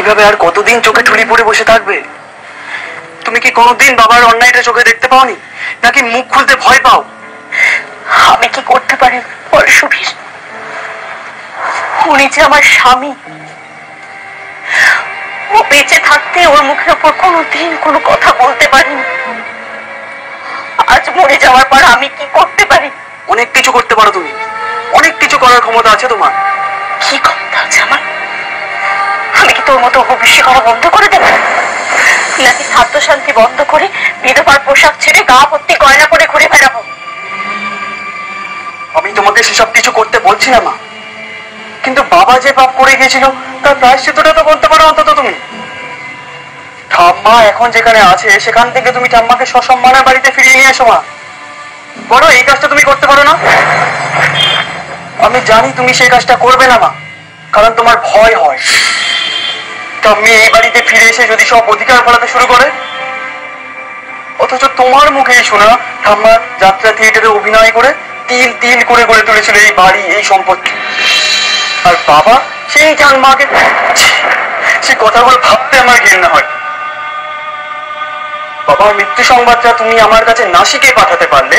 এইভাবে আর কতদিন চোখে ঠুলি পড়ে বসে থাকবে? তুমি কি কোনোদিন বাবার অন্যায়টা চোখে দেখতে পাওনি, নাকি মুখ খুলতে ভয় পাও? আমি কি করতে পারি বল সুবীর? উনি যে আমার স্বামী, ও বেঁচে থাকতে ওর মুখের উপর কোনোদিন কোনো কথা বলতে পারিনি। আজ মরে যাওয়ার পর আমি কি করতে পারি? অনেক কিছু করতে পারো তুমি, অনেক কিছু করার ক্ষমতা আছে তোমার। কি ক্ষমতা আছে আমার? আমি কি তোর মতো অভিষেক করা বন্ধ করে দেব, নাকি খাদ্য শান্তি বন্ধ করে বিধবার পোশাক ছেড়ে গা ভর্তি গয়না পরে ঘুরে বেড়াবো? আমি তোমাকে সেসব কিছু করতে বলছি না মা, কিন্তু বাবা যে পাপ করে গেছিল তার প্রায়শ্চিত্তটা তো করতে পারো অন্তত তুমি। ঠাম্মা এখন যেখানে আছে সেখান থেকে তুমি ঠাম্মাকে সসম্মানের বাড়িতে ফিরিয়ে নিয়ে এসো মা। বলো এই কাজটা তুমি করতে পারো না? আমি জানি তুমি সেই কাজটা করবে না মা, কারণ তোমার ভয় হয় ঠাম্মি এই বাড়িতে ফিরে এসে যদি সব অধিকার ফলাতে শুরু করে। অথচ তোমার মুখেই শোনা ঠাম্মা যাত্রা থিয়েটারে অভিনয় করে তিল তিল করে গড়ে তুলেছিল এই বাড়ি, এই সম্পত্তি। আর বাবা সেই ঠাম্মাকে, সে কথাগুলো ভাবতে আমার ঘৃণা হয়। বাবার মৃত্যু সংবাদটা তুমি আমার কাছে নাসিকে পাঠাতে পারলে,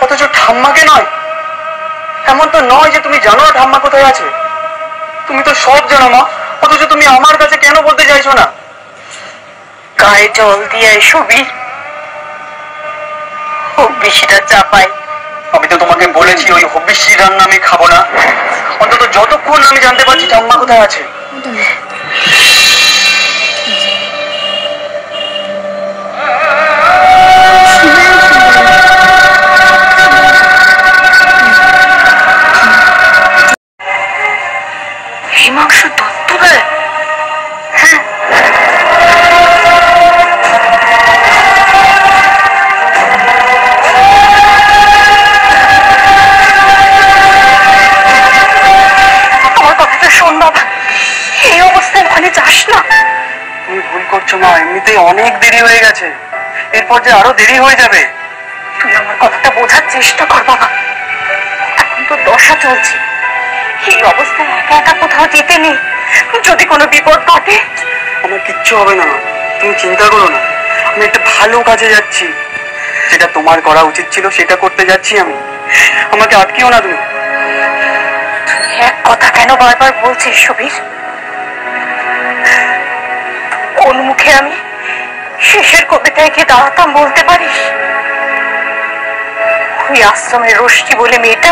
অথচ ঠাম্মাকে নয়। এমন তো নয় যে তুমি জানো ঠাম্মা কোথায় আছে, তুমি তো সব জানো মা, অথচ তুমি আমার কাছে কেন বলতে চাইছো না? গায়ে জল দিয়ে সুবীর, হব্বিসিটা চাপাই। আমি তো তোমাকে বলেছি ওই হব্বিসি রান্না আমি খাবো না, অন্তত যতক্ষণ আমি জানতে পারছি ঠাম্মা কোথায় আছে। এই মাংস দত্ত দেয়? হ্যাঁ। আমার কথাটা শোন বাবা, এই অবস্থায় ওখানে যাস না। তুমি ভুল করছো মা, এমনিতেই অনেক দেরি হয়ে গেছে, এরপর যে আরো দেরি হয়ে যাবে। তুই আমার কথাটা বোঝার চেষ্টা কর বাবা, এখন তো দশা চলছে, এই অবস্থায় একা একা কোথাও যেতে নেই, যদি কোনো বিপদ ঘটে। আমার কিচ্ছু হবে না মা, তুমি চিন্তা করো না। আমি একটা ভালো কাজে যাচ্ছি, যেটা তোমার করা উচিত ছিল সেটা করতে যাচ্ছি আমি। আমাকে আটকিও না তুমি। এক কথা কেন বারবার বলছিস সুবীর? কোন মুখে আমি শেষের কবিতায় গিয়ে দাঁড়াতাম বলতে পারিস? ওই আশ্রমের রোষ্টি বলে মেয়েটা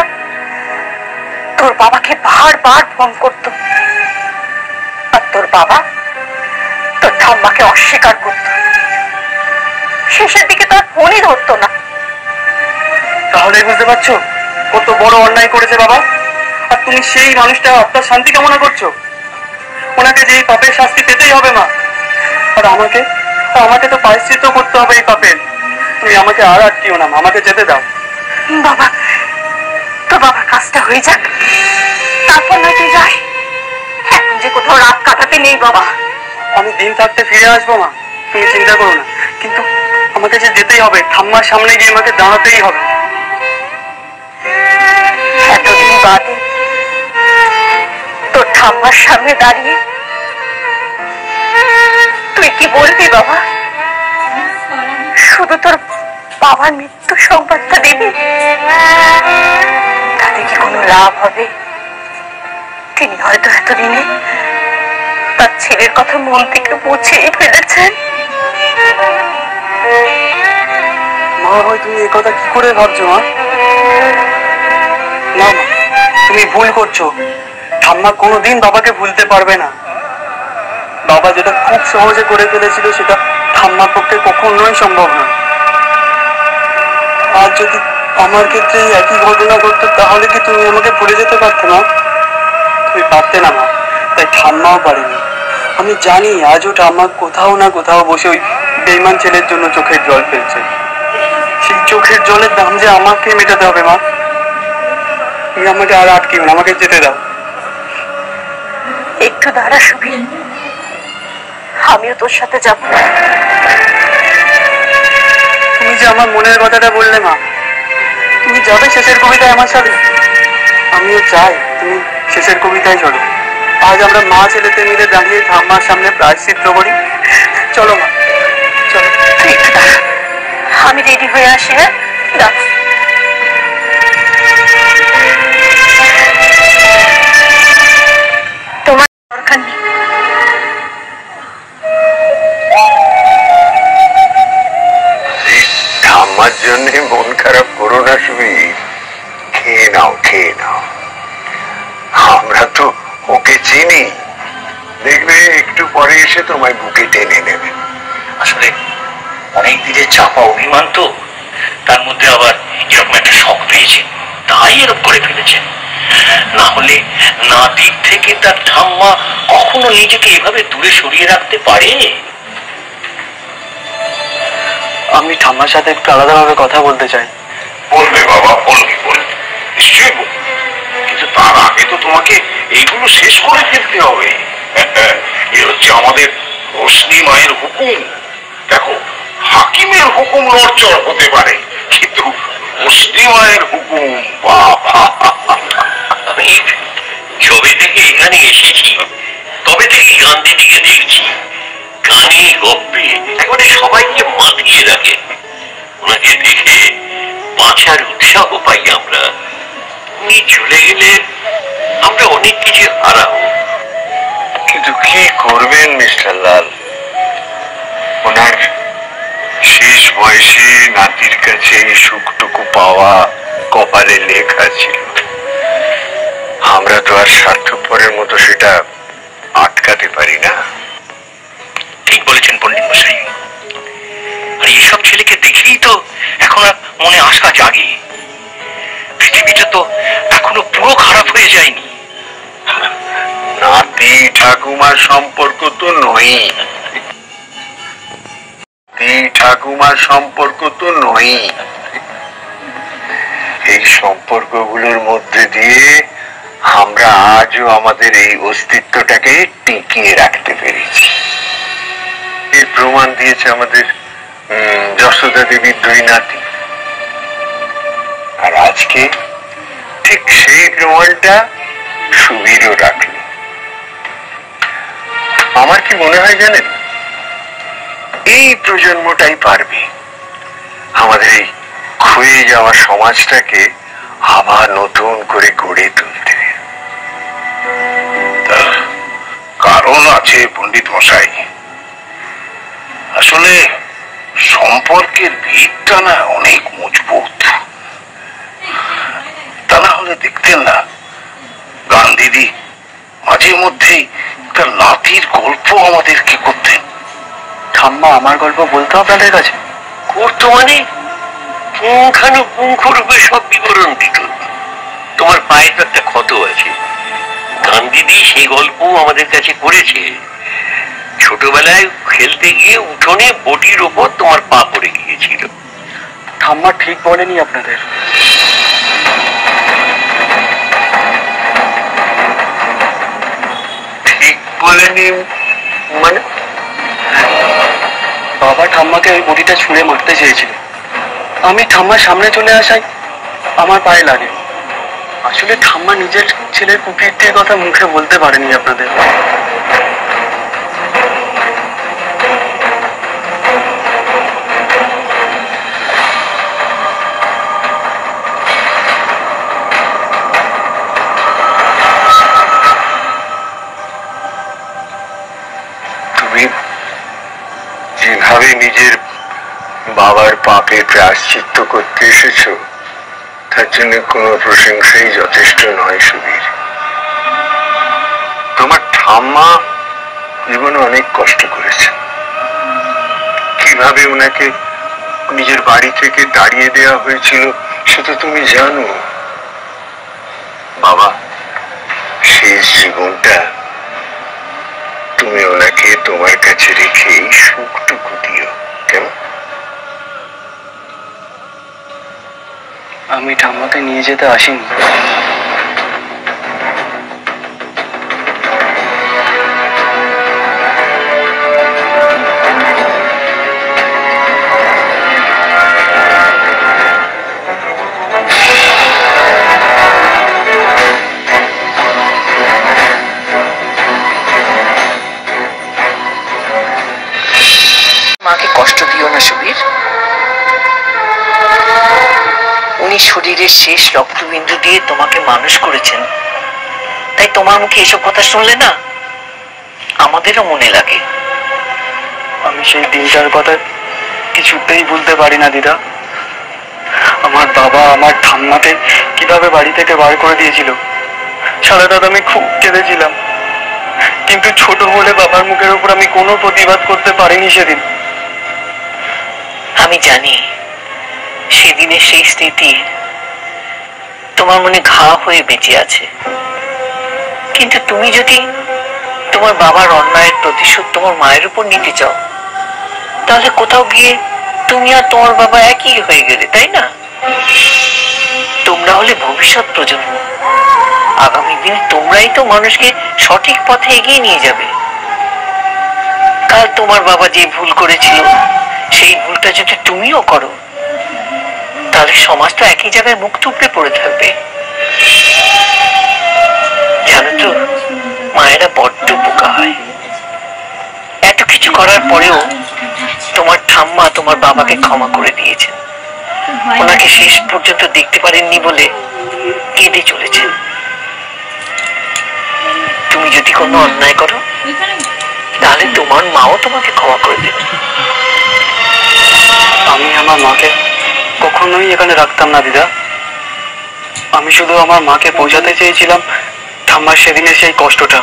তোর বাবাকে বারবার ফোন করতো, আর তোর বাবা তোর ঠাম্মাকে অস্বীকার করতো। শেষের দিকে তার ফোনই ধরতো না। তাহলে বুঝতে পারছো কত বড় অন্যায় করেছে বাবা, আর তুমি সেই মানুষটা আত্মার শান্তি কামনা করছো। ওনাকে যে এই পাপের শাস্তি পেতেই হবে মা, আর আমাকে তো প্রায়শ্চিত্ত করতে হবে এই পাপের। তুমি আমাকে আর আটকিও না, আমাকে যেতে দাও। বাবা, তোর বাবার কাজটা হয়ে যাক, তারপর না তুই যাই। এখন যে কোথাও রাত কাটাতে নেই বাবা। আমি দিন থাকতে ফিরে আসবো মা, তুমি চিন্তা করো না, কিন্তু আমাকে যে যেতেই হবে, ঠাম্মার সামনে গিয়ে আমাকে দাঁড়াতেই হবে। এতদিন বাদে তোর ঠাম্মার সামনে দাঁড়িয়ে তুই কি বলবি বাবা? শুধু তোর বাবার মৃত্যু সংবাদটা দিবি? তাতে কি কোনো লাভ হবে? তিনি হয়তো এতদিনে তার ছেলের কথা মন থেকে মুছেই ফেলেছেন। মা ভাই তুমি এ কথা কি করে ভাবছো মা? না মা, তুমি ভুল করছো। ঠাম্মা কোনোদিন বাবাকে ভুলতে পারবে না। বাবা যেটা খুব সহজে করে ফেলেছিল সেটা ঠাম্মার পক্ষে কখনোই সম্ভব না। আর যদি আমার ক্ষেত্রে একই ঘটনা ঘটতো তাহলে কি তুমি আমাকে ভুলে যেতে পারতে না? তুমি পারতে না মা, তাই ঠাম্মাও পারেনি। আমি জানি আজও ঠাম্মা কোথাও না কোথাও বসে ওই বেইমান ছেলের জন্য চোখের জল ফেলছে। সেই চোখের জলের দাম যে আমাকে মেটাতে হবে মা। তুমি আমাকে আর আটকিও না, আমাকে যেতে দাও। একটু দাঁড়া সুবীর, আমিও তোর সাথে যাব। তুমি যে আমার মনের কথাটা বললে মা, তুমি যাবে শেষের কবিতায় আমার সাথে? আমিও চাই তুমি শেষের কবিতায় চলো, আজ আমরা মা ছেলেতে মিলে দাঁড়িয়ে ঠাম্মার সামনে প্রায়শ্চিত্ত করি। চলো মা, চলো। আমি রেডি হয়ে আসি। হ্যাঁ, তোমার দরকার নেই। ঠাম্মার জন্য মন খারাপ করো না সুবীর, খেয়ে নাও খেয়ে নাও। আমরা তো ওকে চিনি, দেখবে একটু পরে এসে তোমায় বুকে টেনে নেবে। আসলে অনেক দিনের চাপা অভিমান তো, তার মধ্যে আবার এরকম একটা শখ পেয়েছে, তাই এরকম করে ফেলেছে। না হলে নাতির থেকে তার ঠাম্মা কখনো নিজেকে এভাবে দূরে সরিয়ে রাখতে পারে? আমি ঠাম্মার সাথে একটু আলাদাভাবে কথা বলতে চাই। বলবে বাবা, বলবি বলবি, নিশ্চয়ই বলবি, কিন্তু তার আগে তো তোমাকে এইগুলো শেষ করে ফেলতে হবে। এ হচ্ছে আমাদের রোশনি মায়ের হুকুম। দেখো, হাকিমের হুকুম নড়চড় হতে পারে, কিন্তু রোশনি মায়ের হুকুম বাবা। আমি যবে থেকে এখানে এসেছি তবে থেকে গান্ধীজিকে দেখছি গানে গপ্পে একেবারে সবাইকে মাতিয়ে রাখে। ওনাকে দেখে বাঁচার উৎসাহ পাই আমরা। উনি চলে গেলে আমরা অনেক কিছু হারাবো। কিন্তু কি করবেন মিস্টার লাল, ওনার শেষ বয়সে নাতির কাছে এই সুখটুকু পাওয়া কপালে লেখা ছিল। আমরা তো আর স্বার্থপরের মতো সেটা আটকাতে পারি না। ঠিক বলেছেন পণ্ডিত মশাই। আর এইসব ছেলেকে দেখেই তো এখন আর মনে আশা জাগে। পৃথিবীটা তো এখনো পুরো খারাপ হয়ে যায়নি। নাতি ঠাকুমার সম্পর্ক তো নয়, ঠাকুমার সম্পর্ক তো নয়। এই সম্পর্কগুলোর মধ্যে দিয়ে আমরা আজও আমাদের এই অস্তিত্বটাকে টিকিয়ে রাখতে পেরেছি। এর প্রমাণ দিয়েছে আমাদের যশোদা দেবীর দুই নাতি। আর আজকে ঠিক সেই প্রমাণটা সুবীরও রাখল। আমার কি মনে হয় জানেন, এই প্রজন্মটাই পারবে আমাদের এই ক্ষয়ে যাওয়া সমাজটাকে আবার নতুন করে গড়ে তুলতে। কারণ আছে পণ্ডিত মশাই, আসলে সম্পর্কের ভিতটা না অনেক মজবুত। তা না হলে দেখতেন না গান্ধীজি মাঝে মধ্যেই তার নাতির গল্প আমাদেরকে করতেন। ঠাম্মা আমার গল্প বলতো আপনাদের কাছে? করতো মানে পুঙ্খানুপুঙ্খরূপে সব বিবরণ দিত। তোমার পায়ে তো একটা ক্ষত আছে, গান্ধীজি সেই গল্প আমাদের কাছে করেছে। ছোটবেলায় খেলতে গিয়ে উঠোনে বটির ওপর তোমার পা পড়ে গিয়েছিল। ঠাম্মা ঠিক বলেনি আপনাদের? ঠিক বলেনি মানে? বাবা ঠাম্মাকে ওই বটিটা ছুঁড়ে মারতে চেয়েছিল। আমি ঠাম্মার সামনে চলে আসাই আমার পায়ে লাগে। আসলে ঠাম্মা নিজের ছেলের কুকীর্তির কথা মুখে বলতে পারেনি আপনাদের। তুমি যেভাবে নিজের বাবার পাপে প্রায়শ্চিত্ত করতে এসেছো, তার জন্য কোনো প্রশংসাই যথেষ্ট নয় সুবীর। তোমার ঠাম্মা জীবনে অনেক কষ্ট করেছে। কিভাবে ওনাকে নিজের বাড়ি থেকে তাড়িয়ে দেওয়া হয়েছিল সে তো তুমি জানো। বাবা, শেষ জীবনটা তুমি ওনাকে তোমার কাছে রেখে এই সুখটুকু দিও, কেমন? আমি ঠাম্মাকে নিয়ে যেতে আসিনি। নিজের শেষ রক্তবিন্দু দিয়ে তোমাকে মানুষ করেছেন, তাই তোমার মুখে এসব কথা শুনলে না আমাদেরও মনে লাগে। আমি সেই দিনটার কথা কিছুতেই ভুলতে পারি না দিদা। আমার বাবা আমার ঠাম্মাকে কিভাবে বাড়ি থেকে বার করে দিয়েছিল, সারা রাত আমি খুব কেঁদেছিলাম, কিন্তু ছোট বলে বাবার মুখের উপর আমি কোনো প্রতিবাদ করতে পারিনি সেদিন। আমি জানি সেদিনের সেই স্মৃতি তোমার মনে ঘা হয়ে বেঁচে আছে, কিন্তু তুমি যদি তোমার বাবার অন্যায়ের প্রতিশোধ তোমার মায়ের উপর নিতে চাও, তাহলে কোথাও গিয়ে তুমি আর তোমার বাবা একই হয়ে গেলে, তাই না? তোমরা হলে ভবিষ্যৎ প্রজন্ম, আগামী দিনে তোমরাই তো মানুষকে সঠিক পথে এগিয়ে নিয়ে যাবে। কাল তোমার বাবা যে ভুল করেছিল সেই ভুলটা যদি তুমিও করো, তাহলে সমাজ তো একই জায়গায় মুখ থুবড়ে পড়ে থাকবে। জানো তো, মায়েরা বড্ড বোকা হয়। এত কিছু করার পরেও তোমার ঠাম্মা তোমার বাবাকে ক্ষমা করে দিয়েছেন। ওনাকে শেষ পর্যন্ত দেখতে পারেননি বলে কেঁদে চলেছেন। তুমি যদি কোনো অন্যায় করো, তাহলে তোমার মাও তোমাকে ক্ষমা করে দেবে। আমি আমার মাকে কখনোই এখানে রাখতাম না দিদা। আমি শুধু আমার মাকে বোঝাতে চেয়েছিলাম ঠাম্মার সেদিনের সেই কষ্টটা।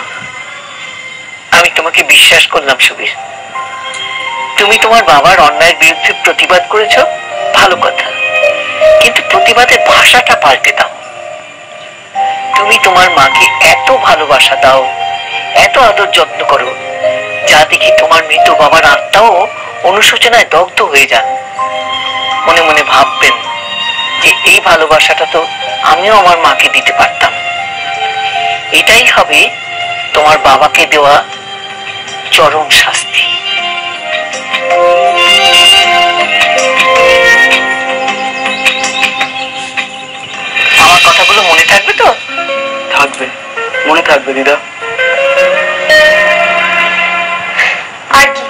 আমি তোমাকে বিশ্বাস করলাম সুবীর। তুমি তোমার বাবার অন্যায়ের বিরুদ্ধে প্রতিবাদ করেছ, ভালো কথা, কিন্তু প্রতিবাদের ভাষাটা পাল্টে দাও। তুমি তোমার মাকে এত ভালোবাসা দাও, এত আদর যত্ন করো, যা দেখি তোমার মৃত বাবার আত্মাও অনুশোচনায় দগ্ধ হয়ে যান। মনে মনে ভাববেন যে এই ভালোবাসাটা তো আমিও আমার মাকে দিতে পারতাম। এটাই হবে তোমার বাবাকে দেওয়া চরম শাস্তি। আমার কথাগুলো মনে থাকবে তো? থাকবে, মনে থাকবে দিদা। আর কি,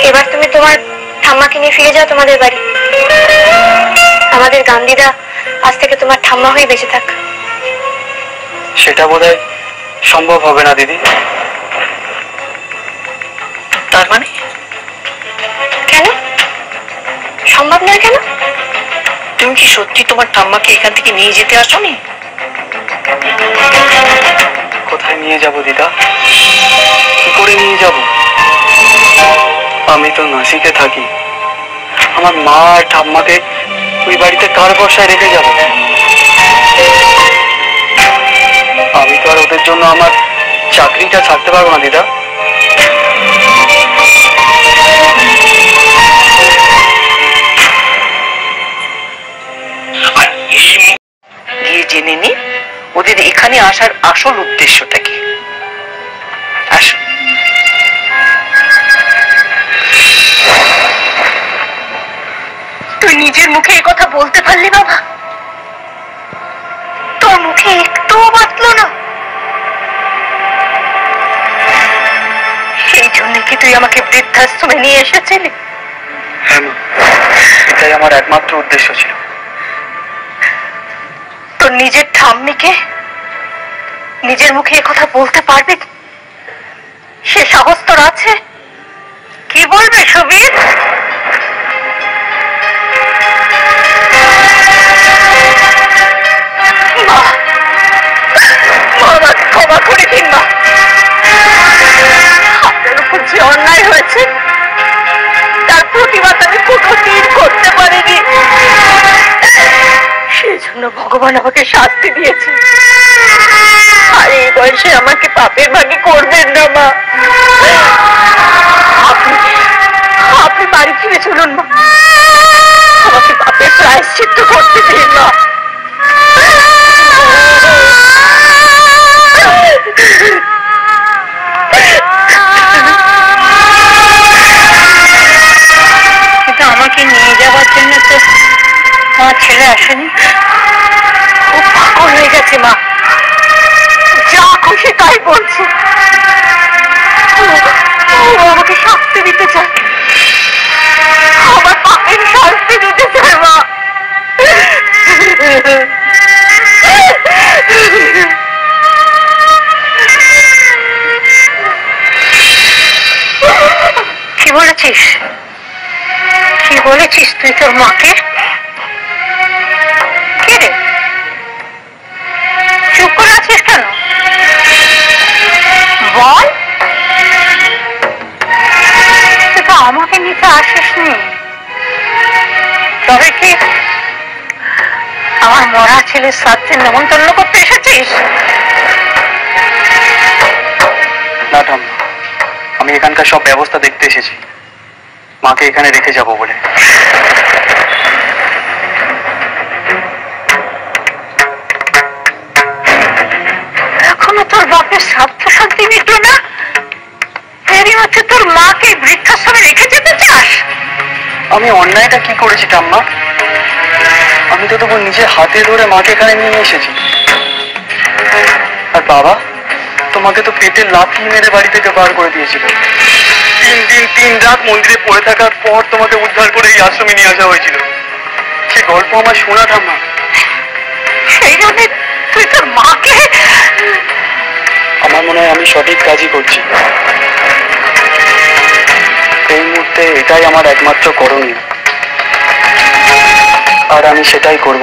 এবার তুমি তোমার ঠাম্মাকে নিয়ে ফিরে যাও তোমাদের বাড়ি। আমাদের গান্ধীরা আজ থেকে তোমার ঠাম্মা হয়ে বেঁচে থাক। সেটা বোধহয় সম্ভব হবে না দিদি। তার মানে? কেন সম্ভব নয়? কেন? তুমি কি সত্যি তোমার ঠাম্মাকে এখান থেকে নিয়ে যেতে আসোনি? কোথায় নিয়ে যাব দিদা? কি করে নিয়ে যাব? আমি তো নাসিকে থাকি। আমার মা আর ঠাম্মাকে ওই বাড়িতে কার ভরসায় রেখে যাব? আমি তো আর ওদের জন্য আমার চাকরিটা ছাড়তে পারবো না দিদা। গিয়ে জেনে নি ওদের এখানে আসার আসল উদ্দেশ্যটা কি। আসো। তুই নিজের মুখে এই কথা বলতে পারলি বাবা? তোর মুখে একটুও বাঁচলো না? সেই জন্য কি তুই আমাকে বৃদ্ধাশ্রমে নিয়ে এসেছিলি? হ্যাঁ মা, এটাই আমার একমাত্র উদ্দেশ্য ছিল। তোর নিজের ঠাম্মিকে নিজের মুখে এ কথা বলতে পারবি? সে সাহস তোর আছে? কি বলবে সুবীর? মা, আমাকে ক্ষমা করে দিন মা। আপনার উপর যে অন্যায় হয়েছে তার প্রতিবাদ আমি কোনোদিন করতে পারিনি। সেই জন্য ভগবান আমাকে শাস্তি দিয়েছে। আর এই বয়সে আমাকে পাপের ভাগী করবেন না মা। আপনি বাড়ি ফিরে চলুন মা, আমাকে পাপের প্রায়শ্চিত্ত করতে দিন মা। কিন্তু আমাকে নিয়ে যাওয়ার জন্য তো আমার ছেলে আসেনি। খুব পাগল হয়ে গেছে মা, যা খুশি তাই বলছে। ও আমাকে শাস্তি দিতে চায়। আমার পাপের শাস্তি দিতে চায় মা। কি বলেছিস? কি বলেছিস তুই তোর মাকে? কে রে, চুপ করে আছিস কেন? বল। তুই তো আমাকে নিতে আসিসনি, তবে কি আমার মরা ছেলের শ্রাদ্ধের নেমন্তন্ন করতে এসেছিস? না ঠাম্মা, আমি এখানকার সব ব্যবস্থা দেখতে এসেছি, মাকে এখানে রেখে যাব বলে। এখনো তোর বাপের শ্রাদ্ধ শান্তি মিটলো না, এরই হচ্ছে তোর মাকে বৃদ্ধাশ্রমে রেখে যেতে চাস? আমি অন্যায়টা কি করেছি ঠাম্মা? আমি তো তবু নিজের হাতে ধরে মাকে এখানে নিয়ে এসেছি। আর বাবা, তোমাকে তো পেটে লাথি মেরে বাড়ি থেকে বার করে দিয়েছিল। 3 দিন 3 রাত মন্দিরে পড়ে থাকার পর তোমাকে উদ্ধার করে এই আশ্রমে নিয়ে আসা হয়েছিল। সে গল্প আমার শোনা ঠাম্মা। সেই জন্য তুই তোর মাকে? আমার মনে হয় আমি সঠিক কাজই করছি। এই মুহূর্তে এটাই আমার একমাত্র করণীয়, আর আমি সেটাই করব।